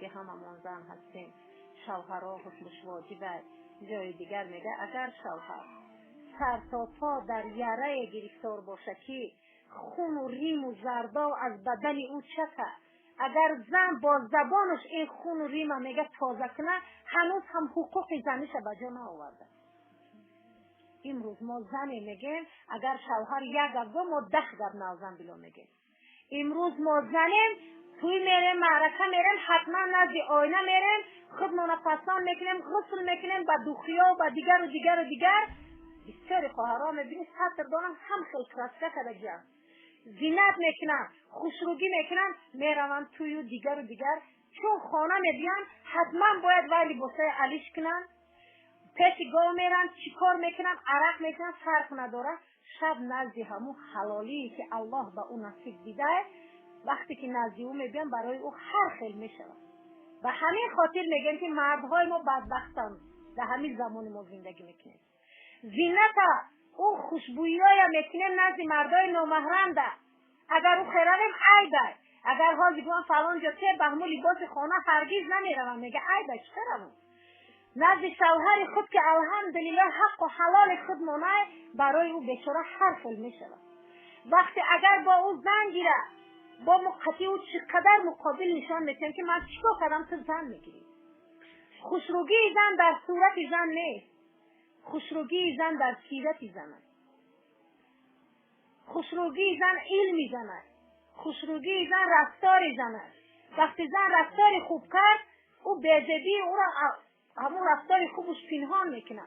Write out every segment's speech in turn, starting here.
که هممون زن هستیم، شوهرها حکمش واجبه. جای دیگر میگه اگر شوهر سر تا پا در یره گرفتار باشه که خون و ریم و زرداب از بدن او چکه، اگر زن با زبانش این خون و ریم میگه تازه کنه، هنوز هم حقوق زنش به جا نآورده. امروز ما زن میگیم اگر شوهر یک گفت ما 10 گفت نازن بلا میگیم. امروز ما زنیم توی میریم معرکه میریم حتما نزد آینه میریم خودمون پسان میکنیم غسل میکنیم با دوخیا و با دیگر و دیگر و دیگر. بسیاری خواهرها میبینی سطر دارن هم خیلی کرسته کرده جمع زینت میکنن خوشروگی میکنن میرون توی و دیگر و دیگر. چون خانه میبین حتما باید ولی لباسای علیش کنن، پیش گاو میرن چیکار میکنن، عرق میکنن، فرق نداره. شب نزدی همون حلالی که الله به اون نصیب دیده وقتی که نزدی او میبین برای او هر خیل میشود. و همین خاطر میگن که مردهای ما بدبختن در همین زمان ما زندگی میکنیم. زینت او خوشبویی های میکنیم نزدی مردهای نامحرم ده. اگر او خیرانیم عیبه، اگر ها بگوان فلان جا که به همون لباس خانه هرگیز نمیروم میگه عیبه چرا نزد شوهر خود که الحمدلله حق و حلال خود مانه برای او بیچاره هر خیل میشود. وقتی اگر با او زن گیره با مقطعی او چقدر مقابل نشان میتیم که من چیکار کردم تو زن میگیری. خوشروگی زن در صورت زن نیست، خوشروگی زن در سیرت زن است. خوشروگی زن علمی زن است، خوشروگی زن رفتار زن است. وقتی زن رفتار خوب کرد او بی‌ادبی او را همون رفتار خوبش پنهان میکنه.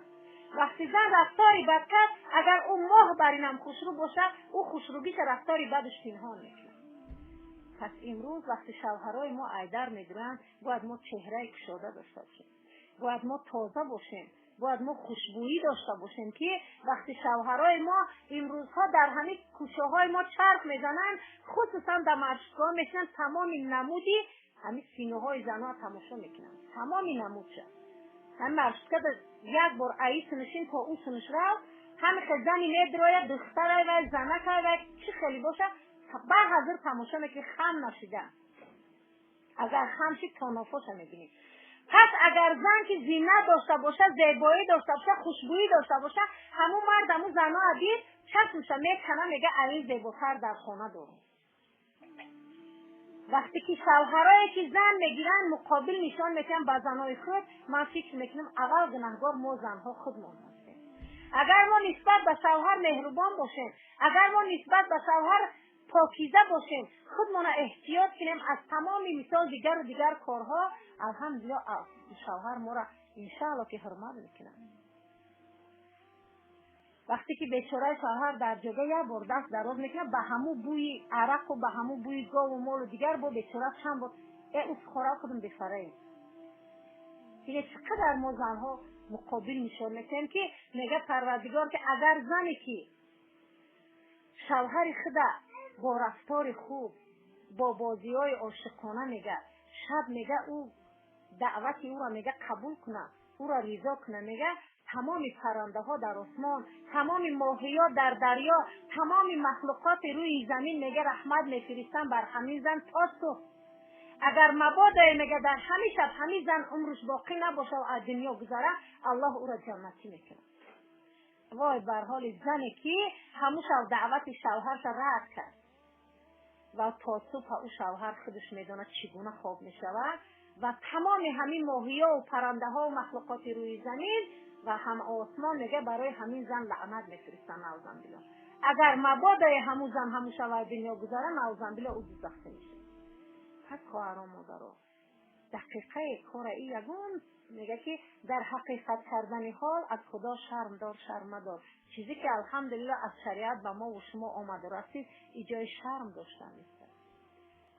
وقتی زن رفتاری بد کرد اگر او ماه برینم خوشرو باشه او خوشروگیش رفتاری بدش پنهان میکنه. پس امروز وقتی شوهرای ما ایدر میگیرن باید ما چهره کشاده داشته باشیم، باید ما تازه باشیم، باید ما خوشبویی داشته باشیم که وقتی شوهرای ما امروزها در همین کوچه های ما چرخ میزنن خصوصا در مرشگاه میشنن تمام نمودی همین سینه های زنها تماشا میکنن تمام نمود شد. هم مرشگاه یک بار عیس نشین تا او سنش رو همه که زنی ندروید دختره و زنکه و چی خیلی باشه به حضر تماشا میکنی خم نشیدن. اگر خم شید تا نافاش میبینید. پس اگر زن که زینت داشته باشه، زیبایی داشته باشه، خوشبویی داشته باشه، همون مرد همون زنها دید چشمش میکنه میگه علی زیباتر در خانه دارم. وقتی که شوهرایی که زن میگیرن مقابل نشان میکنن با زنهای خود، من فکر میکنم اول گناهگار ما زنها خودمون هستیم. اگر ما نسبت به شوهر مهربان باشیم، اگر ما نسبت به شوهر پاکیزه باشیم، خودمون احتیاط کنیم از تمام مثال دیگر و دیگر کارها، الحمدلله شوهر ما را انشاءالله که حرمت میکنه. وقتی که بیچاره شوهر در جگه یک بار دست دراز میکنه به همو بوی عرق و به همو بوی گاو و مال و دیگر با بیچاره چند بار اون خوراک خودم بفره. اینه چقدر ما زنها مقابل نشان میکنیم که میگه پروردگار که اگر زنی که شوهر خدا با رفتار خوب با بازی های عاشقانه میگه شب میگه او دعوت او را میگه قبول کنه او را رضا کنه، میگه تمام پرنده ها در آسمان، تمام ماهی ها در دریا، تمام مخلوقات روی زمین میگه رحمت میفرستن بر همین زن تا صبح. اگر مبادا میگه در همین شب همین زن عمرش باقی نباشه و از دنیا گذاره الله او را جنتی میکنه. وای بر حال زنی که همون شب دعوت شوهرش رد کرد و تا صبح او شوهر خودش میدونه چگونه خواب میشود و تمام همین ماهی ها و پرنده ها و مخلوقات روی زمین و هم آسمان میگه برای همین زن لعنت میفرستن نعوذ بالله. اگر مبادا همون زن همون شب دنیا گذاره نعوذ بالله او دوزخ میشه. پس خواهران مادرها دقیقه کار این یگون میگه که در حقیقت کردن حال از خدا شرم دار شرم دار. چیزی که الحمدلله از شریعت به ما و شما آمده رسید ایجای شرم داشتن نیست.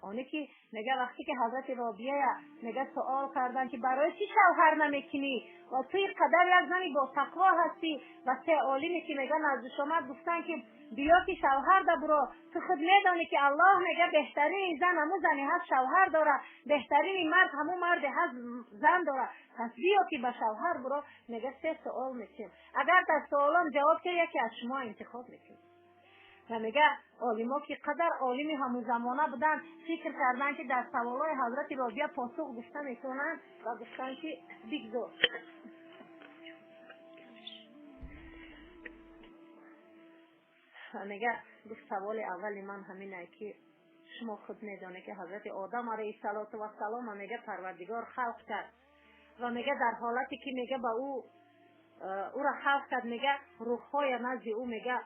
آنه که میگه وقتی که حضرت رابعه میگه سوال کردن که برای چی شوهر نمیکنی و توی قدر یک زنی با تقوا هستی و سه عالمی که میگه نزد شما گفتن که بیا که شوهر ده برو تو خود میدانی که الله میگه بهترین زن همون زنی هست شوهر داره، بهترین مرد همون مرد هست زن داره، پس بیا که به شوهر برو. میگه سه سوال میکنیم اگر در سوالان جواب که یکی از شما انتخاب میکنیم. و میگه عالما که قدر عالمی همون زمانه بودن فکر کردن که در سوالای حضرت رابعه پاسخ گفته میتونن و گفتن که بگذار. و میگه گفت سوال اول من همینه که شما خود میدونه که حضرت آدم علیه السلام میگه پروردگار خلق کرد و میگه در حالتی که میگه با او را خلق کرد، میگه روح‌های نزد او میگه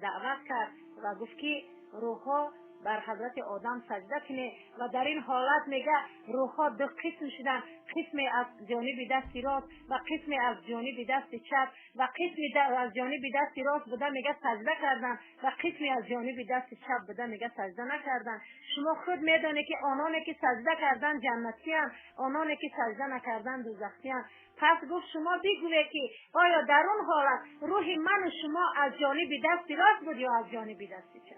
دعوت کرد و گفت که روح‌ها بر حضرت آدم سجده کنه و در این حالت میگه روح‌ها دو قسم شدن، قسمی از جانب دست راست و قسمی از جانب دست چپ و قسمی از جانب دست راست بوده میگه سجده کردن و قسمی از جانب دست چپ بوده میگه سجده نکردن. شما خود میدونه که آنانی که سجده کردن جنتیان، آنانی که سجده نکردن دوزخیان. پس گفت شما بگویید که آیا در اون حالت روح من و شما از جانب دست راست بود یا از جانب دست چپ؟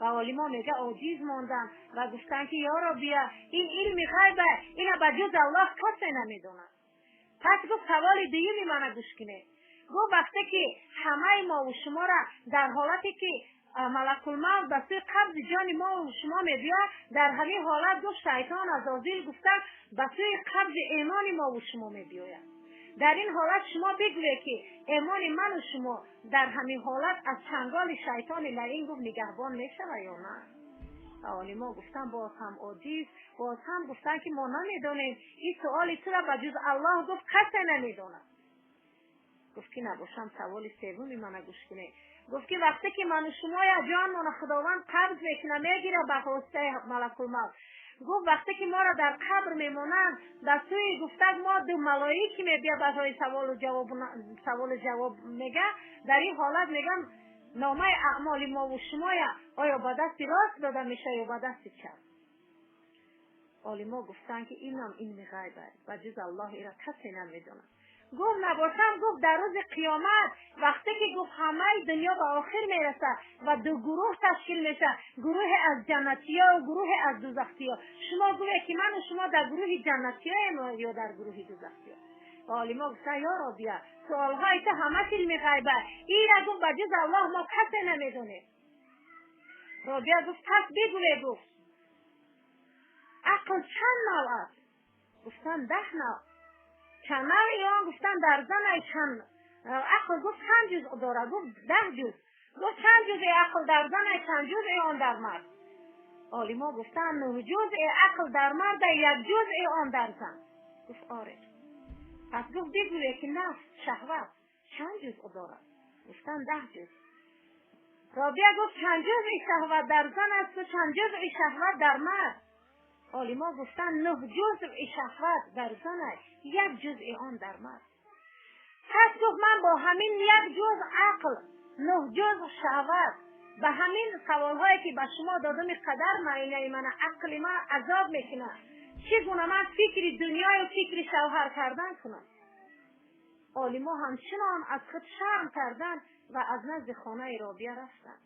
و عالما میگه عاجز ماندن و گفتن که یا ربی این علم غیبه، اینا به جز الله کسی نمیدونه. پس گفت سوال دیگه منو گوش کنه. گفت وقتی که همه ما و شما را در حالتی که ملک الموت به سوی قبض جان ما و شما میبیاد، در همین حالت گفت شیطان عزازیل گفتن به سوی قبض ایمان ما و شما میبیاید. در این حالت شما بگویید که ایمان من و شما در همین حالت از چنگال شیطان لعین گفت نگهبان میشه و یا نه؟ عالما گفتن باز هم عاجز، باز هم گفتن که ما نمیدونیم. این سوال تو را به جز الله گفت کسی نمیدونه. گفت که نباشم سوال سومی من گوش کنه. گفت که وقتی که من و شما یا جان من خداوند قبض میکنه میگیره به واسطه ملک الموت، گفت وقتی که ما را در قبر میمونن در سوی گفتن ما دو ملائکه میبیا برای سوال و جواب میگه. در این حالت میگم نامه اعمال ما و شما آیا با دست راست داده میشه یا با دست چپ؟ عالما گفتن که اینم علم غیبه و جز الله ایرا کسی نمیدونه. گفت نباشم گفت در روز قیامت وقتی که گفت همه دنیا به آخر میرسه و دو گروه تشکیل میشه، گروه از جنتی‌ها و گروه از دوزخی‌ها. شما گویید که من و شما در گروه جنتی‌ها یا در گروه دوزخی‌ها؟ عالما گفتن یا ربی سوالهای تو همه علم غیبه، این را گفت به جز الله ما کسی نمیدونه. ربی گفت پس بگوی. گفت عقل چند نوع است؟ گفتن 10 نوع. چند نوع؟ گفتن در زن چند عقل؟ گفت چند جزء داره؟ گفت 10 جزء. گفت چند جزء عقل در زن، چند جزء آن در مرد؟ عالما گفتن 9 جزء عقل در مرد، 1 جزء آن در زن. گفت آره. پس گفت بگویید که نفس شهوت چند جزء داره؟ گفتن 10 جزء. رابعه گفت چند جزء شهوت در زن است و چند جزء شهوت در مرد؟ عالما گفتن 9 جزء شهوت در زن است، 1 جزء آن در مرد. پس گفت من با همین 1 جزء عقل، 9 جزء شهوت، به همین سوالهایی که به شما دادم قدر معینه من عقل من عذاب میکنه، چگونه من فکر دنیا و فکر شوهر کردن کنم؟ عالما همچنان از خود شرم کردن و از نزد خانه رابعه رفتن.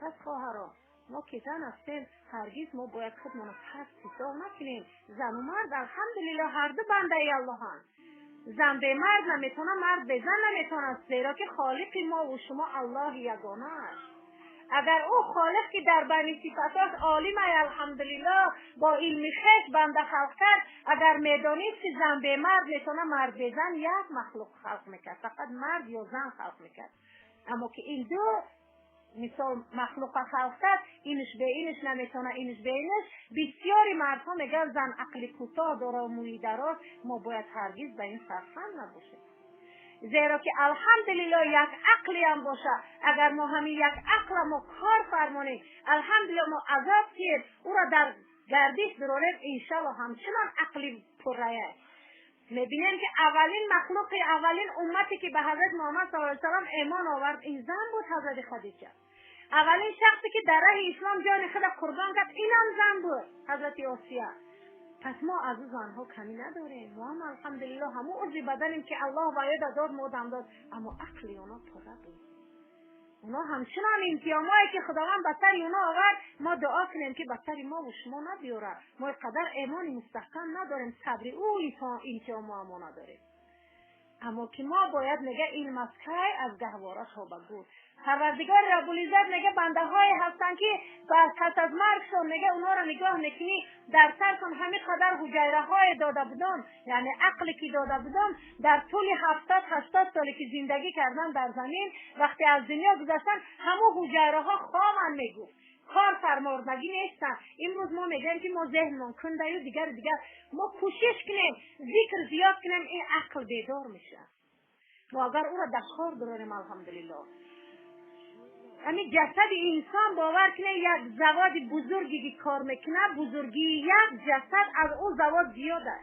پس خواهران ما که زن هستیم هرگز ما باید خودمان پست حساب نکنیم. زن و مرد الحمدلله هر دو بنده اللهن. زن به مرد نمیتونه، مرد به زن نمیتونه، زیرا که خالق ما و شما الله یگانه است. اگر او خالق که در بین صفاتش عالم الحمدلله با علم خیش بنده خلق کرد، اگر میدانید که زن به مرد میتونه، مرد به زن یک مخلوق خلق میکرد، فقط مرد یا زن خلق میکرد. اما که این دو مثال مخلوق خلق کرد، اینش به اینش نمیتونه، اینش به اینش. بسیاری مردها میگن زن عقل کوتاه داره و موی دراز، ما باید هرگز به این سرفند نباشیم. زیرا که الحمدلله یک عقلی هم باشه، اگر ما همین یک عقل ما کار فرمانیم، الحمدلله ما عذاب کردیم او را در گردش دراریم، انشالله همچنان عقلی پررایه. میبینیم که اولین مخلوق، اولین امتی که به حضرت محمد صلی الله علیه و سلم ایمان آورد این زن بود، حضرت خدیجه. اولین شخصی که در راه اسلام جان خود قربان کرد اینم زن بود، حضرت آسیه. پس ما از زنها کمی نداریم، ما هم الحمدلله همون عضو بدنیم که الله باید داد ما دم داد، اما عقلی اونا پره بود. اونا همچنان امتحانایی که خداوند به سر اونا آورد، ما دعا کنیم که به سر ما و شما نبیاره. ما قدر ایمان مستحکم نداریم، صبر او امتحان ما نداریم. اما که ما باید میگه علم از که از گهواره تا بگو. پروردگار رب العزت میگه بنده های هستن که پس از مرگشون میگه اونا رو نگاه میکنی در سرشون همه قدر حجیره های داده بودن، یعنی عقلی که داده بودن در طول 70-80 سالی که زندگی کردن در زمین، وقتی از دنیا گذشتن همه حجیره ها خامن میگو کار فرماردگی نیستن. امروز ما میگیم که ما ذهنمون کنده و دیگر ما کوشش کنیم ذکر زیاد کنیم این عقل بیدار میشه. ما اگر او را دستخوار داریم الحمدلله. همین جسد انسان باور کنه یک زواد بزرگی که کار میکنه، بزرگی یک جسد از او زواد زیاده.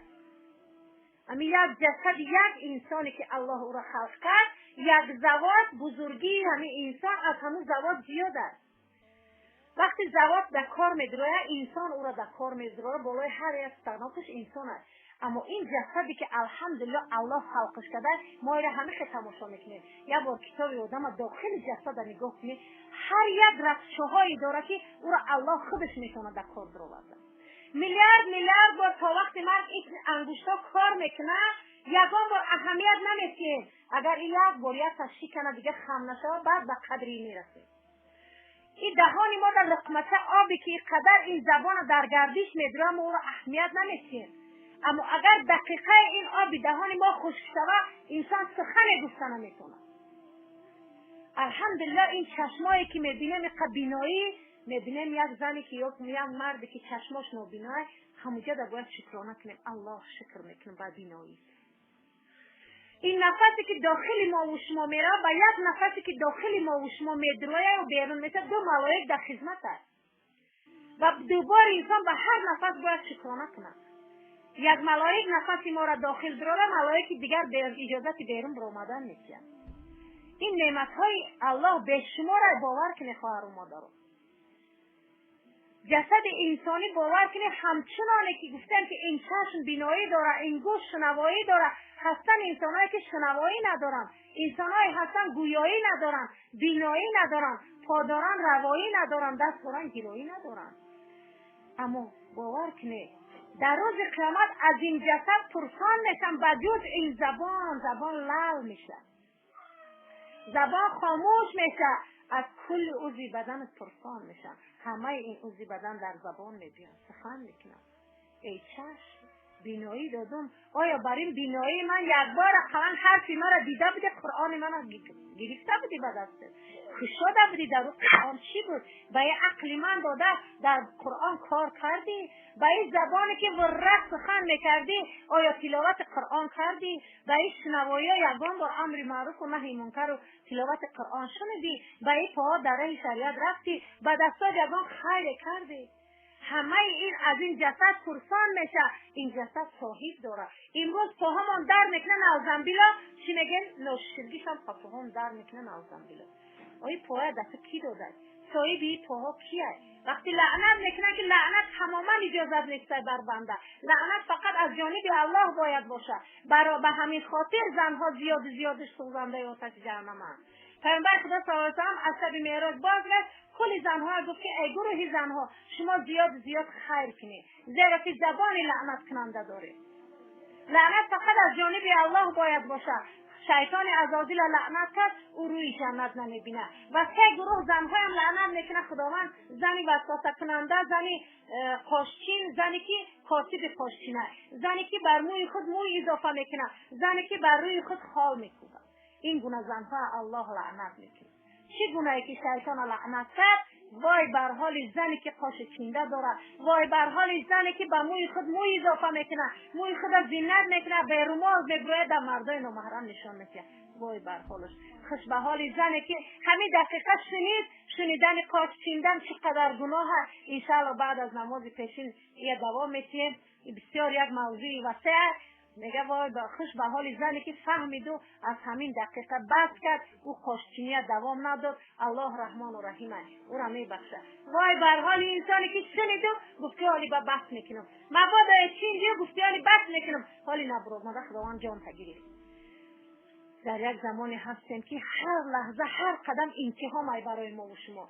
همین یک جسد یک انسانی که الله او را خلق کرد، یک زواد بزرگی همین انسان از همون زواد زیاده. وقتی زواد در کار میدروه انسان او را در کار میدروه بالای هر یک تنافش انسان است. اما این جسدی که الحمدلله الله خلقش کرده ما را همه تماشا میکنیم. یک بار کتاب آدم داخل جسد نگاه کنید هر یک رفتارهایی داره که او را الله خودش میتونه در کار دروازه. میلیارد بار تا وقتی مرگ این انگشتا کار میکنه یگان بار اهمیت نمیده. اگر یک بار یک تشریح کنه دیگه خم نشه بعد به قدری میرسه. این دهانی ما در لقمت آبی که قدر این زبان در گردش میدره ما او را اهمیت نمیده. اما اگر دقیقه این آب دهان ما خشک شود انسان سخن گفته نمیتونه. الحمدلله این چشمایی که میبینیم بینایی میبینیم یک زنی که یک مردی که چشماش نابینای همونجا در باید شکرانه کنیم الله شکر میکنیم با بینایی. این نفسی که داخل ما و شما میره و یک نفسی که داخل ما و شما میدروه و بیرون میشه دو ملائک در خدمت است و دوباره انسان به هر نفس باید شکرانه کنه. یک ملائک نفسی ما را داخل دروه ملائک دیگر به اجازت بیرون برآمدن نیست. این نعمت های الله به شما را باور کنه خواهر و مادر. جسد انسانی باور کنه همچنانه که گفتن که این چشم بینایی داره این گوش شنوایی داره. هستن انسانایی که شنوایی ندارن، انسانایی هستن گویایی ندارن، بینایی ندارن، پا دارن روایی ندارن، دست دارن گیرایی ندارن. اما باور کنه در روز قیامت از این جسد پرسان میشن بجز این زبان لال میشه، زبان خاموش میشه، از کل عضو بدن پرسان میشن. همه این عضو بدن در زبان میبین سخن میکنن. ای چشم بینایی دادم، آیا بر این بینایی من یک بار قلم حرفی مرا دیده بودی؟ قرآن من گرفته بودی به دسته خوش شده بودی؟ در قرآن چی بود؟ به این عقل من داده در قرآن کار کردی؟ به این زبانی که ورق سخن میکردی آیا تلاوت قرآن کردی؟ به این شنوایی یگان بار امر معروف و نهی منکر و تلاوت قرآن شنیدی؟ به این پاها در راه شریعت رفتی؟ به دستات یگان خیر کردی؟ همه این از این جسد پرسان میشه. این جسد صاحب داره. امروز پاهمان در میکنه نوزنبیلا چی میگن؟ نوشترگیش هم پاهام در میکنه نوزنبیلا. آیا پاها دست کی داده؟ صاحب این پاها کیه؟ وقتی لعنت میکنه که لعنت تماما اجازت نیست بر بنده. لعنت فقط از جانب الله باید باشه. برای به همین خاطر زنها زیادش سوزنده آتش جهنم هست. پیامبر خدا صلی الله علیه و آله از شب معراج باز گفت کل زنها گفت که ای گروه زنها شما زیاد خیر کنید زیرا که زبان لعنت کننده داره. لعنت فقط از جانب الله باید باشه. شیطان عزازیل لعنت کرد او روی جنت نمیبینه. و سه گروه زنها هم لعنت میکنه خداوند. زنی وسوسه کننده، زنی قاشچین، زنی که کاسب قاشچینه، زنی که بر موی خود موی اضافه میکنه، زنی که بر روی خود خال میکوبه. این گونه زنها الله لعنت میکنه. چه گناهی که شیطان لعنت کرد؟ وای بر حال زنی که قاش چینده داره، وای بر حال زنی که به موی خود موی اضافه میکنه، موی خود زینت میکنه، به رومال میبره در مردای نامحرم نشان میده. وای بر حالش. خوش به حال زنی که همین دقیقه شنیدن قاش چیندن چقدر گناه. انشاءالله بعد از نماز پیشین یه دوام میتیم. بسیار یک موضوع وسیع. میگه وای خوش به حال زنی که فهمید و از همین دقیقه بس کرد او خوشچینی دوام نداد. الله رحمان و رحیم او را میبخشه. وای بر حال انسانی که شنید و گفت که حالی با بس میکنم، مبادا چین دیو گفتی حالی بس میکنم، حالی نبرو ماده خداوند جان تگیری. در یک زمانی هستیم که هر لحظه هر قدم انتهامای برای ما و شما.